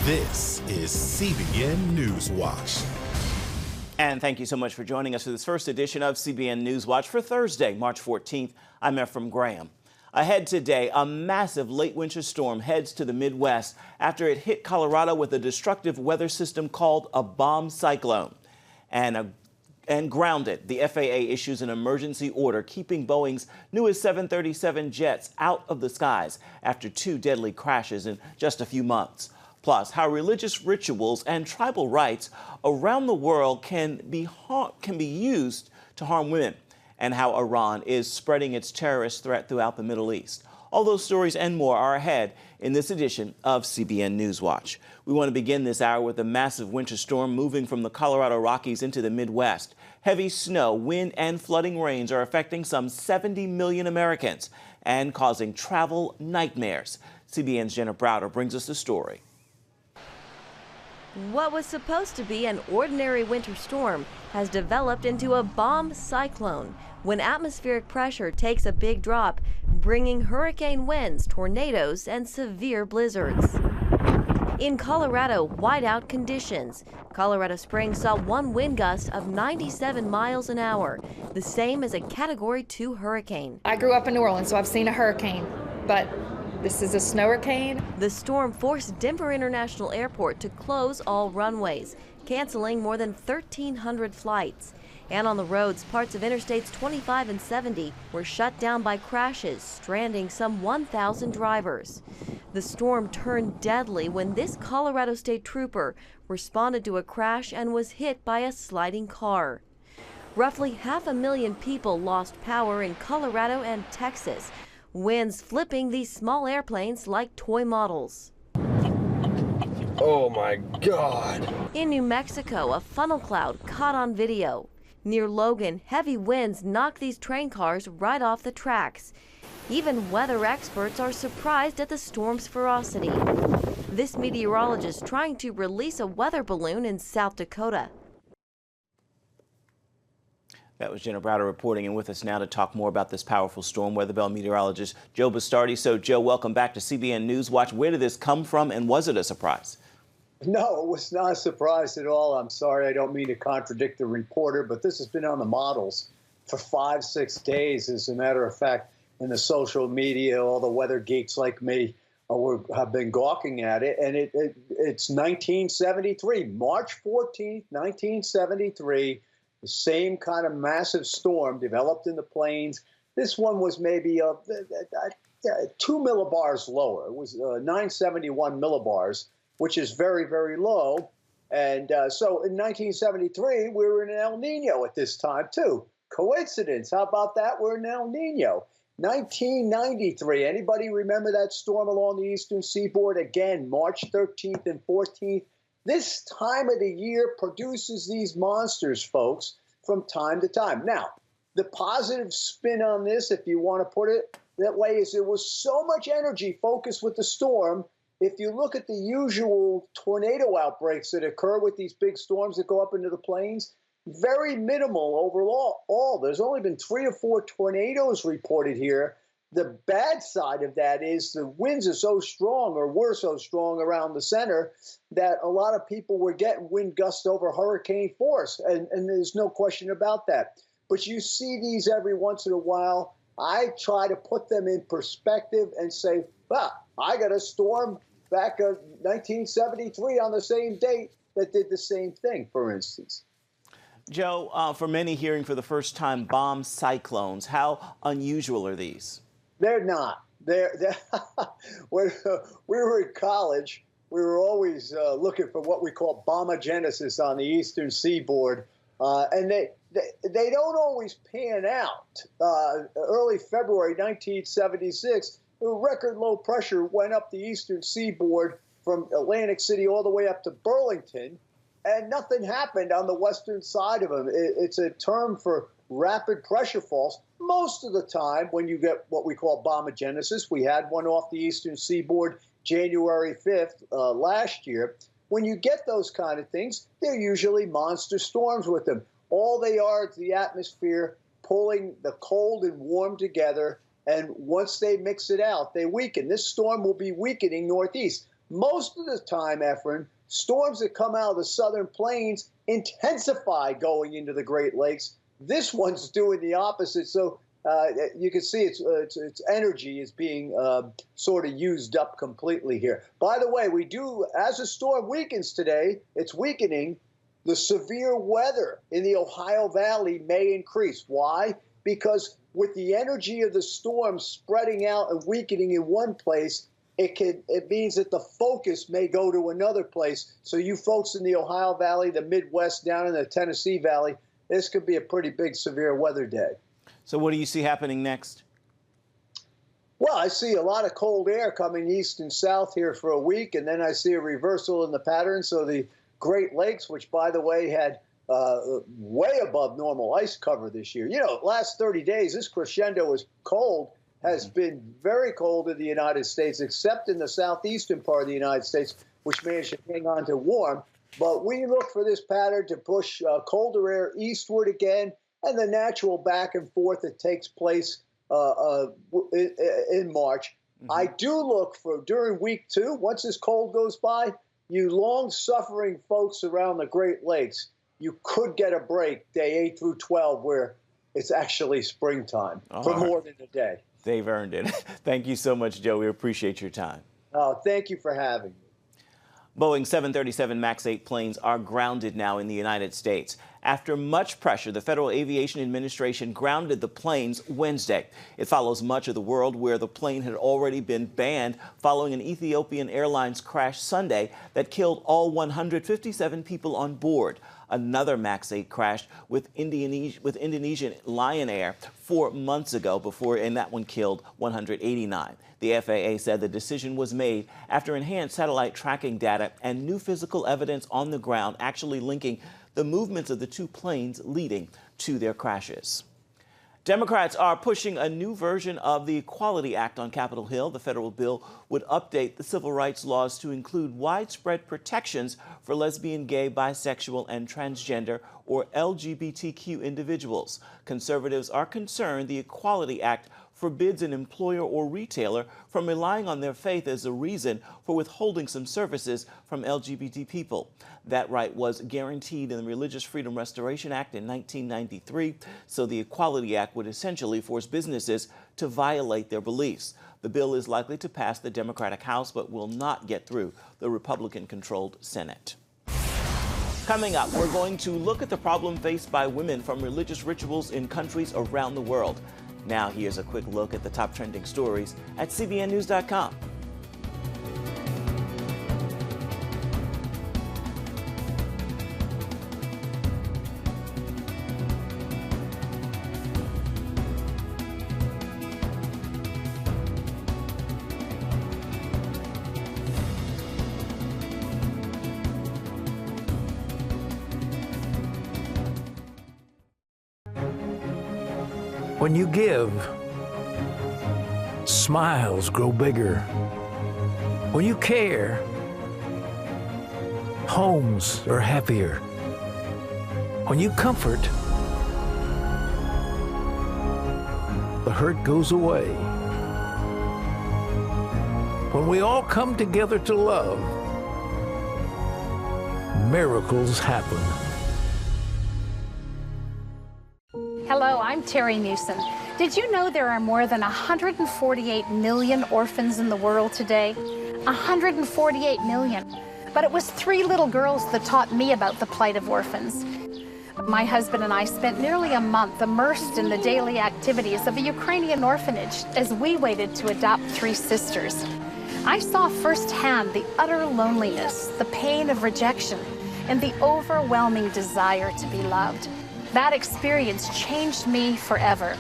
This is CBN NewsWatch. And thank you so much for joining us for this first edition of CBN NewsWatch for Thursday, March 14th. I'm Ephraim Graham. Ahead today, a massive late winter storm heads to the Midwest after it hit Colorado with a destructive weather system called a bomb cyclone. And grounded, the FAA issues an emergency order keeping Boeing's newest 737 jets out of the skies after two deadly crashes in just a few months. Plus, how religious rituals and tribal rites around the world can be used to harm women, and how Iran is spreading its terrorist threat throughout the Middle East. All those stories and more are ahead in this edition of CBN NewsWatch. We want to begin this hour with a massive winter storm moving from the Colorado Rockies into the Midwest. Heavy snow, wind, and flooding rains are affecting some 70 million Americans and causing travel nightmares. CBN's Jenna Browder brings us the story. What was supposed to be an ordinary winter storm has developed into a bomb cyclone when atmospheric pressure takes a big drop, bringing hurricane winds, tornadoes, and severe blizzards. In Colorado, whiteout conditions. Colorado Springs saw one wind gust of 97 miles an hour, the same as a Category 2 hurricane. I grew up in New Orleans, so I've seen a hurricane, but this is a snow hurricane. The storm forced Denver International Airport to close all runways, canceling more than 1,300 flights. And on the roads, parts of Interstates 25 and 70 were shut down by crashes, stranding some 1,000 drivers. The storm turned deadly when this Colorado State trooper responded to a crash and was hit by a sliding car. Roughly 500,000 people lost power in Colorado and Texas, winds flipping these small airplanes like toy models. Oh my God! In New Mexico, a funnel cloud caught on video. Near Logan, heavy winds knocked these train cars right off the tracks. Even weather experts are surprised at the storm's ferocity. This meteorologist trying to release a weather balloon in South Dakota. That was Jenna Browder reporting, and with us now to talk more about this powerful storm, Weather Bell meteorologist Joe Bastardi. So, Joe, welcome back to CBN NewsWatch. Where did this come from, and was it a surprise? No, it was not a surprise at all. I'm sorry, I don't mean to contradict the reporter, but this has been on the models for 5-6 days. As a matter of fact, in the social media, all the weather geeks like me have been gawking at it, and it's 1973, March 14th, 1973. The same kind of massive storm developed in the plains. This one was maybe 2 millibars lower. It was 971 millibars, which is very, very low. And so in 1973, we were in an El Nino at this time, too. Coincidence. How about that? We're in El Nino. 1993. Anybody remember that storm along the eastern seaboard? Again, March 13th and 14th. This time of the year produces these monsters, folks, from time to time. Now, the positive spin on this, if you want to put it that way, is there was so much energy focused with the storm. If you look at the usual tornado outbreaks that occur with these big storms that go up into the plains, very minimal overall. There's only been 3 or 4 tornadoes reported here. The bad side of that is the winds are so strong, or were so strong around the center, that a lot of people were getting wind gusts over hurricane force, and there's no question about that. But you see these every once in a while. I try to put them in perspective and say, well, I got a storm back in 1973 on the same date that did the same thing, for instance. Joe, for many hearing for the first time bomb cyclones, how unusual are these? They're not. When we were in college, we were always looking for what we call bombogenesis on the eastern seaboard, and they don't always pan out. Early February 1976, record low pressure went up the eastern seaboard from Atlantic City all the way up to Burlington, and nothing happened on the western side of them. It's a term for rapid pressure faults. Most of the time, when you get what we call bombogenesis, we had one off the eastern seaboard January 5th last year. When you get those kind of things, they're usually monster storms with them. All they are is the atmosphere pulling the cold and warm together, and once they mix it out, they weaken. This storm will be weakening northeast. most of the time, Efren, storms that come out of the southern plains intensify going into the Great Lakes. This one's doing the opposite. So you can see its energy is being sort of used up completely here. By the way, we do, as the storm weakens today, it's weakening, the severe weather in the Ohio Valley may increase. Why? Because with the energy of the storm spreading out and weakening in one place, it means that the focus may go to another place. So you folks in the Ohio Valley, the Midwest, down in the Tennessee Valley, this could be a pretty big severe weather day. So what do you see happening next? Well, I see a lot of cold air coming east and south here for a week, and then I see a reversal in the pattern. So the Great Lakes, which, by the way, had way above normal ice cover this year. You know, last 30 days, this crescendo is cold, has been very cold in the United States, except in the southeastern part of the United States, which managed to hang on to warm. But we look for this pattern to push colder air eastward again, and the natural back and forth that takes place in March. I do look for, during week 2, once this cold goes by, you long-suffering folks around the Great Lakes, you could get a break day 8 through 12 where it's actually springtime for more than a day. They've earned it. Thank you so much, Joe. We appreciate your time. Oh, thank you for having me. Boeing 737 MAX 8 planes are grounded now in the United States. After much pressure, the Federal Aviation Administration grounded the planes Wednesday. It follows much of the world where the plane had already been banned following an Ethiopian Airlines crash Sunday that killed all 157 people on board. Another MAX 8 crashed with Indonesian Lion Air 4 months ago and that one killed 189. The FAA said the decision was made after enhanced satellite tracking data and new physical evidence on the ground actually linking the movements of the two planes leading to their crashes. Democrats are pushing a new version of the Equality Act on Capitol Hill. The federal bill would update the civil rights laws to include widespread protections for lesbian, gay, bisexual, and transgender or LGBTQ individuals. Conservatives are concerned the Equality Act forbids an employer or retailer from relying on their faith as a reason for withholding some services from LGBT people. That right was guaranteed in the Religious Freedom Restoration Act in 1993, so the Equality Act would essentially force businesses to violate their beliefs. The bill is likely to pass the Democratic House but will not get through the Republican-controlled Senate. Coming up, we're going to look at the problem faced by women from religious rituals in countries around the world. Now, here's a quick look at the top trending stories at CBNNews.com. When you give, smiles grow bigger. When you care, homes are happier. When you comfort, the hurt goes away. When we all come together to love, miracles happen. Hello, I'm Terry Newsom. Did you know there are more than 148 million orphans in the world today? 148 million. But it was 3 little girls that taught me about the plight of orphans. My husband and I spent nearly a month immersed in the daily activities of a Ukrainian orphanage as we waited to adopt 3 sisters. I saw firsthand the utter loneliness, the pain of rejection, and the overwhelming desire to be loved. That experience changed me forever.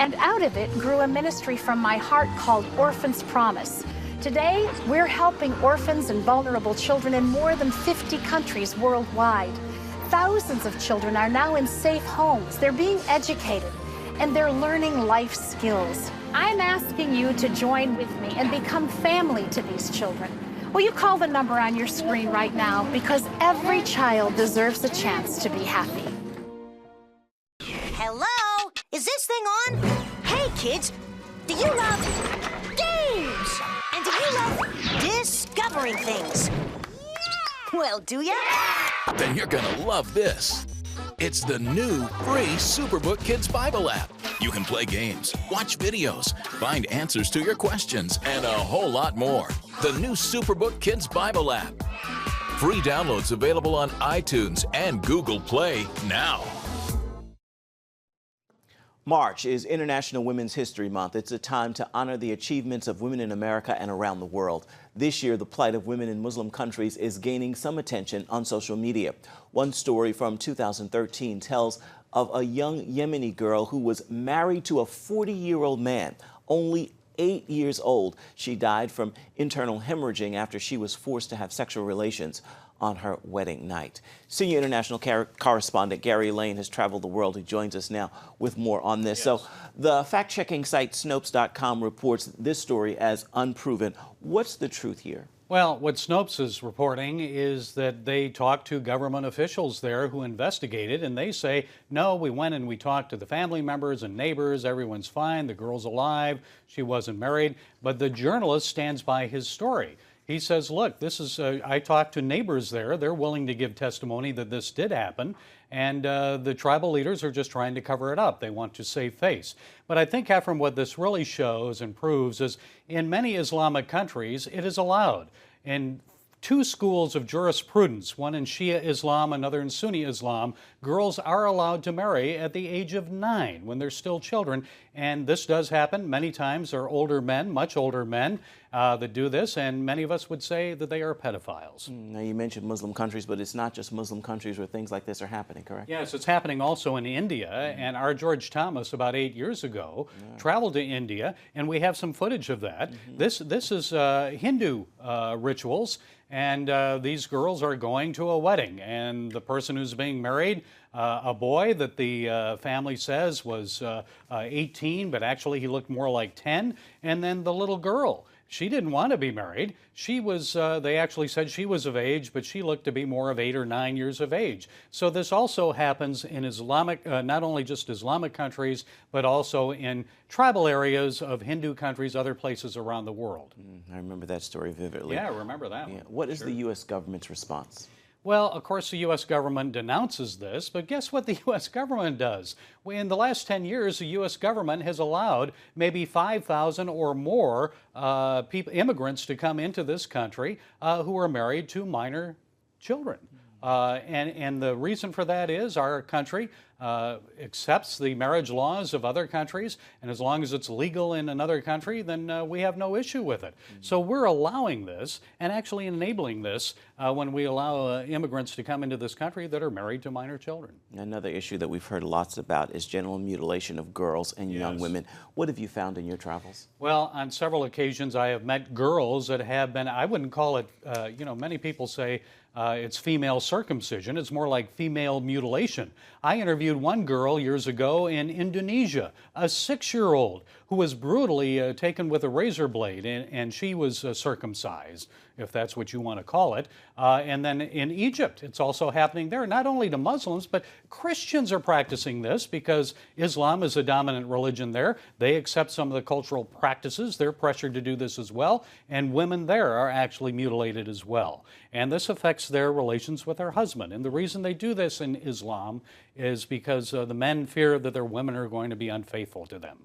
And out of it grew a ministry from my heart called Orphan's Promise. Today, we're helping orphans and vulnerable children in more than 50 countries worldwide. Thousands of children are now in safe homes. They're being educated, and they're learning life skills. I'm asking you to join with me and become family to these children. Will you call the number on your screen right now? Because every child deserves a chance to be happy. Hello? Is this thing on? Hey, kids, do you love games? And do you love Discovering things. Well, do ya? Then you're gonna love this. It's the new free Superbook Kids Bible app. You can play games, watch videos, find answers to your questions, and a whole lot more. The new Superbook Kids Bible app. Free downloads available on iTunes and Google Play now. March is International Women's History Month. It's a time to honor the achievements of women in America and around the world. This year, the plight of women in Muslim countries is gaining some attention on social media. One story from 2013 tells of a young Yemeni girl who was married to a 40-year-old man, only 8 years old. She died from internal hemorrhaging after she was forced to have sexual relations on her wedding night. Senior international correspondent Gary Lane has traveled the world. He joins us now with more on this. Yes. So the fact-checking site Snopes.com reports this story as unproven. What's the truth here? Well, what Snopes is reporting is that they talked to government officials there who investigated, and they say, no, we went and we talked to the family members and neighbors. Everyone's fine. The girl's alive. She wasn't married. But the journalist stands by his story. He says, look, this is, I talked to neighbors there. They're willing to give testimony that this did happen. And the tribal leaders are just trying to cover it up. They want to save face. But I think, Ephraim, what this really shows and proves is in many Islamic countries, it is allowed. In two schools of jurisprudence, one in Shia Islam, another in Sunni Islam, girls are allowed to marry at the age of 9 when they're still children. And this does happen. Many times there are older men, much older men, that do this, and many of us would say that they are pedophiles. Now, you mentioned Muslim countries, but it's not just Muslim countries where things like this are happening, correct? Yes, it's happening also in India, and our George Thomas, about 8 years ago, traveled to India, and we have some footage of that. This is Hindu rituals, and these girls are going to a wedding, and the person who's being married, a boy that the family says was 18, but actually he looked more like 10, and then the little girl. She didn't want to be married. She was, they actually said she was of age, but she looked to be more of 8 or 9 years of age. So this also happens in Islamic, not only just Islamic countries, but also in tribal areas of Hindu countries, other places around the world. I remember that story vividly. Yeah, I remember that one. What is the U.S. government's response? Well, of course, the U.S. government denounces this, but guess what the U.S. government does? In the last 10 years, the U.S. government has allowed maybe 5,000 or more immigrants to come into this country who are married to minor children. And the reason for that is our country accepts the marriage laws of other countries, and as long as it's legal in another country, then we have no issue with it. So we're allowing this and actually enabling this when we allow immigrants to come into this country that are married to minor children. Another issue that we've heard lots about is genital mutilation of girls and young women. What have you found in your travels? Well, on several occasions I have met girls that have been, I wouldn't call it, many people say it's female circumcision. It's more like female mutilation. I interviewed one girl years ago in Indonesia, a 6-year-old who was brutally taken with a razor blade, and she was circumcised, if that's what you want to call it. And then in Egypt, it's also happening there, not only to Muslims, but Christians are practicing this because Islam is a dominant religion there. They accept some of the cultural practices. They're pressured to do this as well, and women there are actually mutilated as well. And this affects their relations with their husband. And the reason they do this in Islam is because the men fear that their women are going to be unfaithful to them.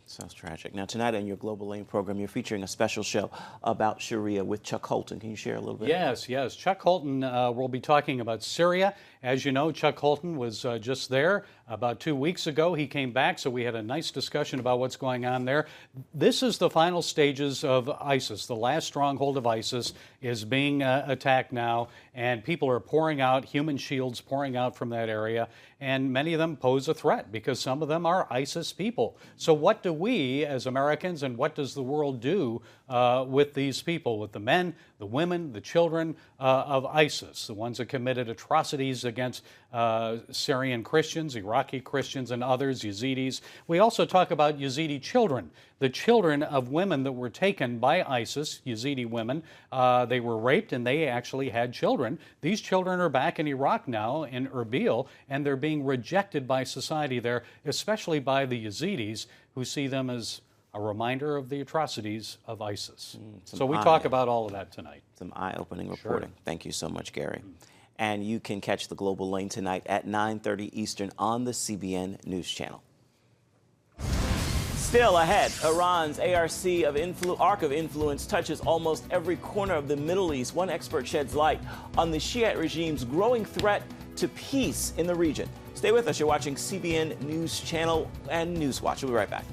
Sounds tragic. Now, tonight on your Global Lane program, you're featuring a special show about Sharia with Chuck Holton. Can you share a little bit? Yes. Chuck Holton will be talking about Syria. As you know, Chuck Holton was just there about 2 weeks ago. He came back, so we had a nice discussion about what's going on there. This is the final stages of ISIS. The last stronghold of ISIS is being attacked now, and people are pouring out, human shields pouring out from that area, and many of them pose a threat because some of them are ISIS people. So what do we as Americans and what does the world do with these people, with the men, the women, the children of ISIS, the ones that committed atrocities against Syrian Christians, Iraqi Christians, and others, Yazidis. We also talk about Yazidi children, the children of women that were taken by ISIS, Yazidi women. They were raped and they actually had children. These children are back in Iraq now, in Erbil, and they're being rejected by society there, especially by the Yazidis, who see them as a reminder of the atrocities of ISIS. So we talk about all of that tonight. Some eye-opening reporting. Sure. Thank you so much, Gary. And you can catch the Global Lane tonight at 9:30 Eastern on the CBN News Channel. Still ahead, Iran's arc of influence touches almost every corner of the Middle East. One expert sheds light on the Shiite regime's growing threat to peace in the region. Stay with us. You're watching CBN News Channel and NewsWatch. We'll be right back.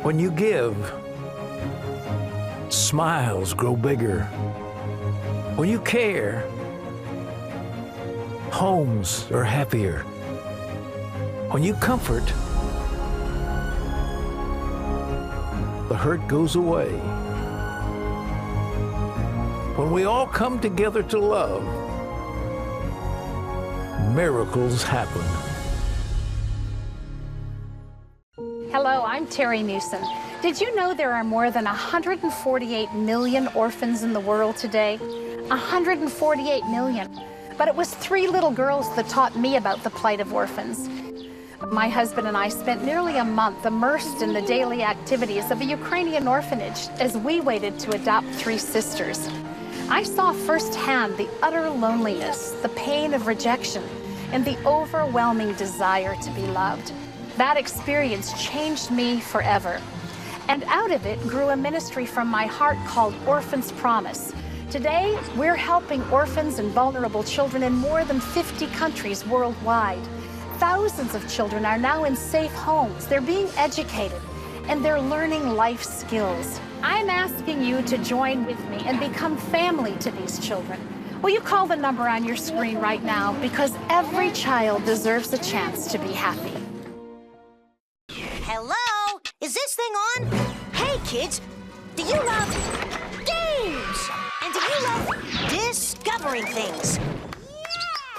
When you give, smiles grow bigger. When you care, homes are happier. When you comfort, the hurt goes away. When we all come together to love, miracles happen. Hello, I'm Terry Newsom. Did you know there are more than 148 million orphans in the world today? 148 million. But it was 3 little girls that taught me about the plight of orphans. My husband and I spent nearly a month immersed in the daily activities of a Ukrainian orphanage as we waited to adopt 3 sisters. I saw firsthand the utter loneliness, the pain of rejection, and the overwhelming desire to be loved. That experience changed me forever. And out of it grew a ministry from my heart called Orphan's Promise. Today, we're helping orphans and vulnerable children in more than 50 countries worldwide. Thousands of children are now in safe homes. They're being educated, and they're learning life skills. I'm asking you to join with me and become family to these children. Will you call the number on your screen right now? Because every child deserves a chance to be happy. Hello? Is this thing on? Hey, kids, do you love games? And do you love discovering things?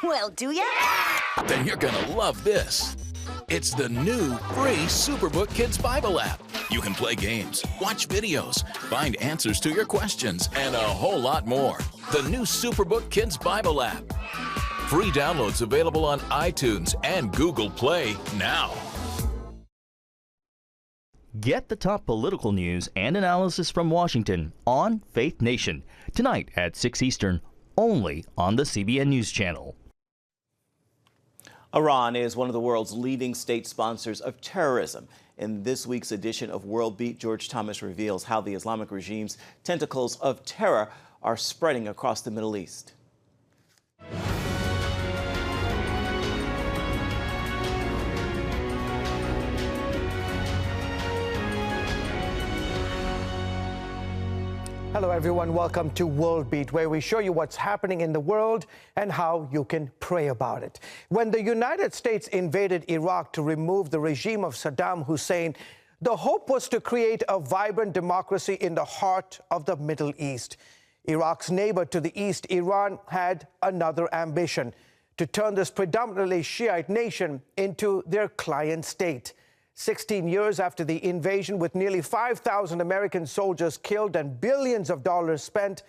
Well, do ya? Then you're gonna love this. It's the new free Superbook Kids Bible app. You can play games, watch videos, find answers to your questions, and a whole lot more. The new Superbook Kids Bible app. Free downloads available on iTunes and Google Play now. Get the top political news and analysis from Washington on Faith Nation, tonight at 6 Eastern, only on the CBN News Channel. Iran is one of the world's leading state sponsors of terrorism. In this week's edition of World Beat, George Thomas reveals how the Islamic regime's tentacles of terror are spreading across the Middle East. Hello everyone, welcome to World Beat, where we show you what's happening in the world and how you can pray about it. When the United States invaded Iraq to remove the regime of Saddam Hussein, the hope was to create a vibrant democracy in the heart of the Middle East. Iraq's neighbor to the east, Iran, had another ambition: to turn this predominantly Shiite nation into their client state. 16 years after the invasion, with nearly 5,000 American soldiers killed and billions of dollars spent,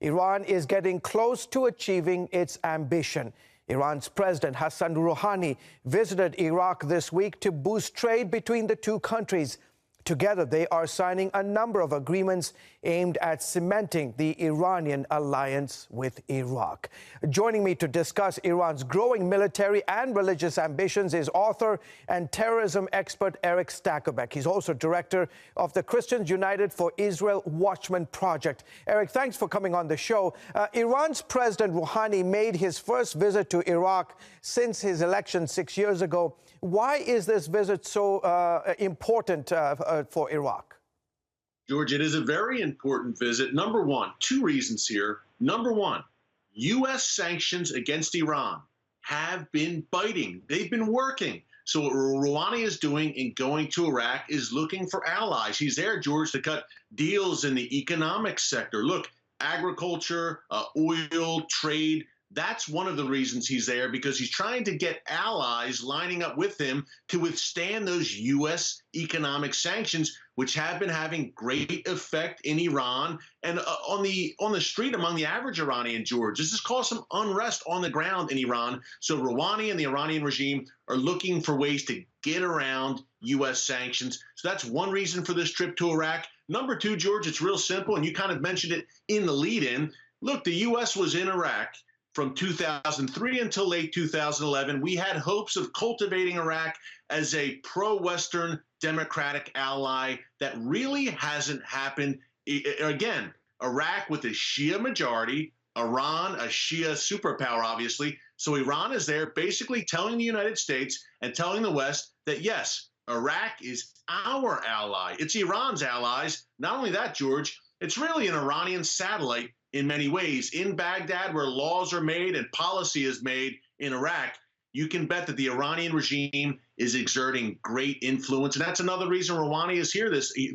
Iran is getting close to achieving its ambition. Iran's President Hassan Rouhani visited Iraq this week to boost trade between the two countries. Together, they are signing a number of agreements aimed at cementing the Iranian alliance with Iraq. Joining me to discuss Iran's growing military and religious ambitions is author and terrorism expert Eric Stakelbeck. He's also director of the Christians United for Israel Watchman Project. Eric, thanks for coming on the show. Iran's President Rouhani made his first visit to Iraq since his election 6 years ago. Why is this visit so important for Iraq? George, it is a very important visit. Number one, 2 reasons here. Number one, U.S. sanctions against Iran have been biting. They've been working. So what Rouhani is doing in going to Iraq is looking for allies. He's there, George, to cut deals in the economic sector. Look, agriculture, oil, trade. That's one of the reasons he's there, because he's trying to get allies lining up with him to withstand those U.S. economic sanctions, which have been having great effect in Iran and on the street among the average Iranian, George. This has caused some unrest on the ground in Iran. So Rouhani and the Iranian regime are looking for ways to get around U.S. sanctions. So that's one reason for this trip to Iraq. Number two, George, it's real simple, and you kind of mentioned it in the lead-in. Look, the U.S. was in Iraq from 2003 until late 2011. We had hopes of cultivating Iraq as a pro-Western democratic ally. That really hasn't happened. Again, Iraq with a Shia majority, Iran, a Shia superpower, obviously. So Iran is there basically telling the United States and telling the West that, yes, Iraq is our ally. It's Iran's allies. Not only that, George, it's really an Iranian satellite in many ways. In Baghdad, where laws are made and policy is made in Iraq, you can bet that the Iranian regime is exerting great influence. And that's another reason Rouhani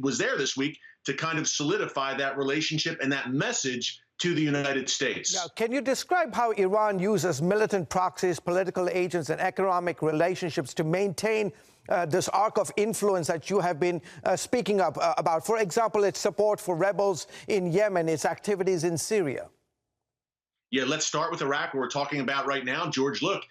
was there this week to kind of solidify that relationship and that message to the United States. Now, can you describe how Iran uses militant proxies, political agents, and economic relationships to maintain this arc of influence that you have been speaking about? For example, its support for rebels in Yemen, its activities in Syria. Yeah, let's start with Iraq, what we're talking about right now. George, look,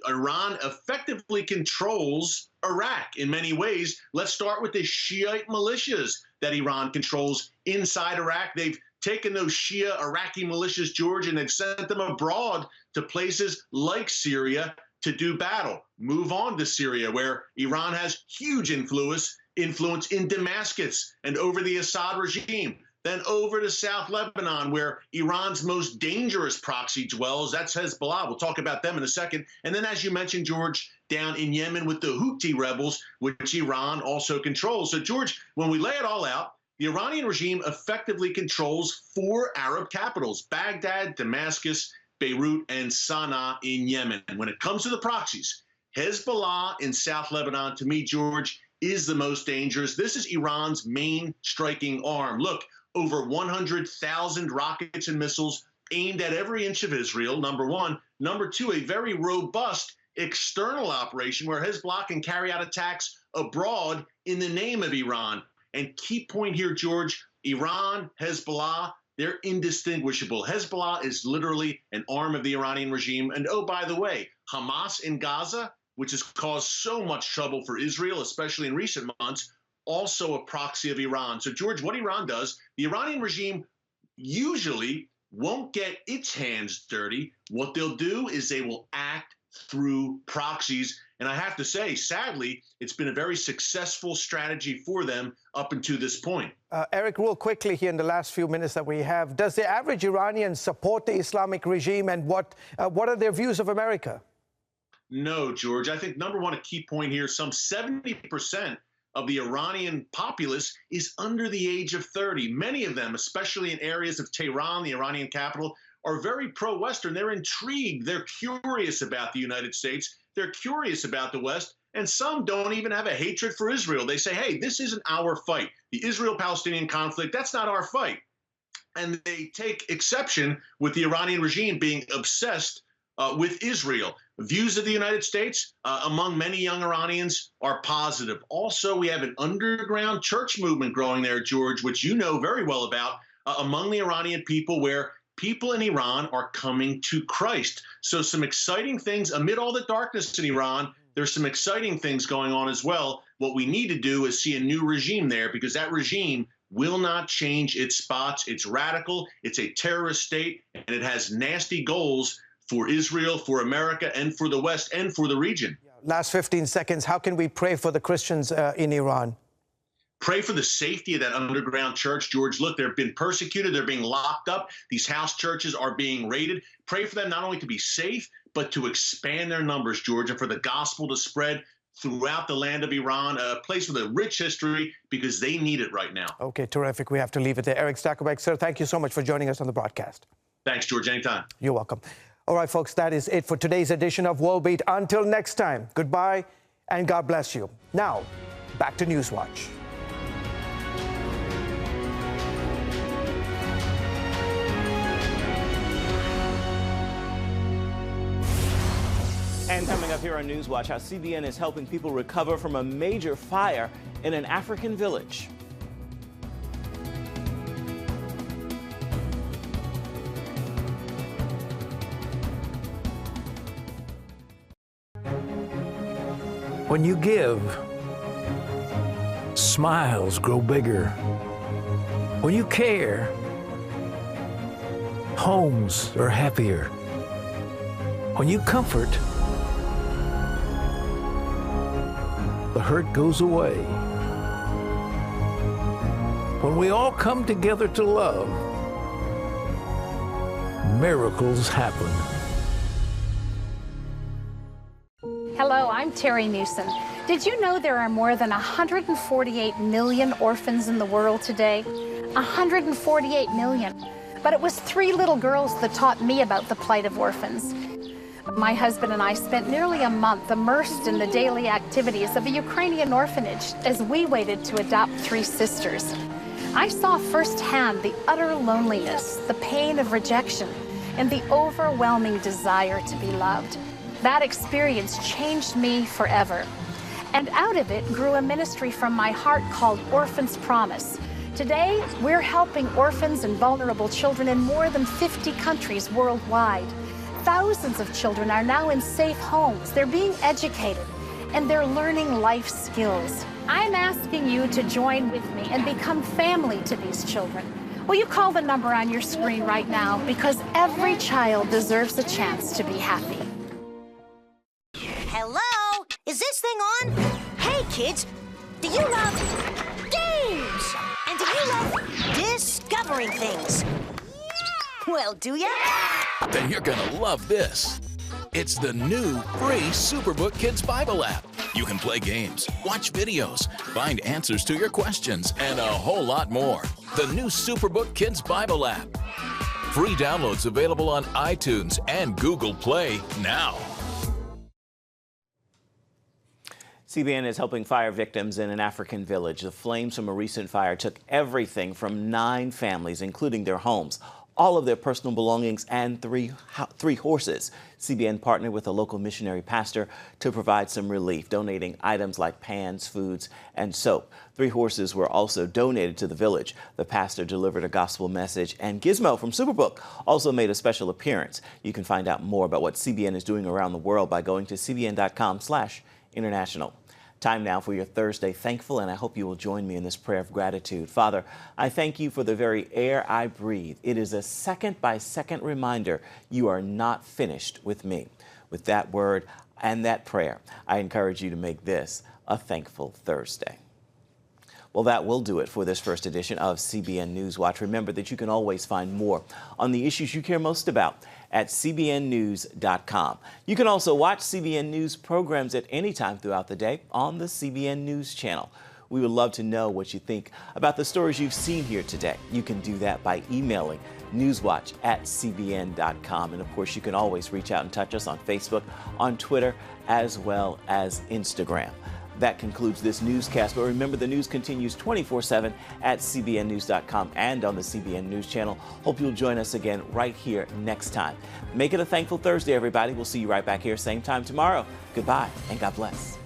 Iran effectively controls Iraq in many ways. Let's start with the Shiite militias that Iran controls inside Iraq. They've taken those Shia Iraqi militias, George, and they've sent them abroad to places like Syria to do battle. Move on to Syria, where Iran has huge influence in Damascus and over the Assad regime. Then over to South Lebanon, where Iran's most dangerous proxy dwells. That's Hezbollah. We'll talk about them in a second. And then, as you mentioned, George, down in Yemen with the Houthi rebels, which Iran also controls. So, George, when we lay it all out, the Iranian regime effectively controls 4 Arab capitals: Baghdad, Damascus, Beirut, and Sana'a in Yemen. And when it comes to the proxies, Hezbollah in South Lebanon, to me, George, is the most dangerous. This is Iran's main striking arm. Look, over 100,000 rockets and missiles aimed at every inch of Israel, number one. Number two, a very robust external operation where Hezbollah can carry out attacks abroad in the name of Iran. And key point here, George, Iran, Hezbollah, they're indistinguishable. Hezbollah is literally an arm of the Iranian regime. And oh, by the way, Hamas in Gaza, which has caused so much trouble for Israel, especially in recent months, also a proxy of Iran. So, George, what Iran does, the Iranian regime usually won't get its hands dirty. What they'll do is they will act through proxies. And I have to say, sadly, it's been a very successful strategy for them up until this point. Eric, real quickly here in the last few minutes that we have, does the average Iranian support the Islamic regime, and what are their views of America? No, George. I think, number one, a key point here, some 70% of the Iranian populace is under the age of 30. Many of them, especially in areas of Tehran, the Iranian capital, are very pro-Western. They're intrigued. They're curious about the United States. They're curious about the West. And some don't even have a hatred for Israel. They say, hey, this isn't our fight. The Israel-Palestinian conflict, that's not our fight. And they take exception with the Iranian regime being obsessed with Israel. Views of the United States among many young Iranians are positive. Also, we have an underground church movement growing there, George, which you know very well about, among the Iranian people, where people in Iran are coming to Christ. So some exciting things amid all the darkness in Iran. There's some exciting things going on as well. What we need to do is see a new regime there, because that regime will not change its spots. It's radical. It's a terrorist state, and it has nasty goals for Israel, for America, and for the West, and for the region. Last 15 seconds, how can we pray for the Christians in Iran? Pray for the safety of that underground church, George. Look, they've been persecuted. They're being locked up. These house churches are being raided. Pray for them not only to be safe, but to expand their numbers, George, and for the gospel to spread throughout the land of Iran, a place with a rich history, because they need it right now. Okay, terrific. We have to leave it there. Eric Stakelbeck, sir, thank you so much for joining us on the broadcast. Thanks, George. Anytime. You're welcome. All right, folks, that is it for today's edition of World Beat. Until next time, goodbye and God bless you. Now, back to Newswatch. And coming up here on NewsWatch, how CBN is helping people recover from a major fire in an African village. When you give, smiles grow bigger. When you care, homes are happier. When you comfort, the hurt goes away. When we all come together to love, miracles happen. Hello, I'm Terry Newsom. Did you know there are more than 148 million orphans in the world today? 148 million. But it was 3 little girls that taught me about the plight of orphans. My husband and I spent nearly a month immersed in the daily activities of a Ukrainian orphanage as we waited to adopt 3 sisters. I saw firsthand the utter loneliness, the pain of rejection, and the overwhelming desire to be loved. That experience changed me forever. And out of it grew a ministry from my heart called Orphan's Promise. Today, we're helping orphans and vulnerable children in more than 50 countries worldwide. Thousands of children are now in safe homes. They're being educated, and they're learning life skills. I'm asking you to join with me and become family to these children. Will you call the number on your screen right now? Because every child deserves a chance to be happy. Hello? Is this thing on? Hey, kids, do you love games? And do you love discovering things? Well, do ya? Then you're gonna love this. It's the new free Superbook Kids Bible app. You can play games, watch videos, find answers to your questions, and a whole lot more. The new Superbook Kids Bible app. Free downloads available on iTunes and Google Play now. CBN is helping fire victims in an African village. The flames from a recent fire took everything from 9 families, including their homes, all of their personal belongings, and three horses. CBN partnered with a local missionary pastor to provide some relief, donating items like pans, foods, and soap. 3 horses were also donated to the village. The pastor delivered a gospel message, and Gizmo from Superbook also made a special appearance. You can find out more about what CBN is doing around the world by going to cbn.com/international. Time now for your Thursday Thankful, and I hope you will join me in this prayer of gratitude. Father, I thank you for the very air I breathe. It is a second-by-second reminder you are not finished with me. With that word and that prayer, I encourage you to make this a thankful Thursday. Well, that will do it for this first edition of CBN NewsWatch. Remember that you can always find more on the issues you care most about at cbnnews.com. You can also watch CBN News programs at any time throughout the day on the CBN News channel. We would love to know what you think about the stories you've seen here today. You can do that by emailing newswatch@cbn.com. And of course, you can always reach out and touch us on Facebook, on Twitter, as well as Instagram. That concludes this newscast, but remember the news continues 24/7 at cbnnews.com and on the CBN News channel. Hope you'll join us again right here next time. Make it a thankful Thursday, everybody. We'll see you right back here same time tomorrow. Goodbye and God bless.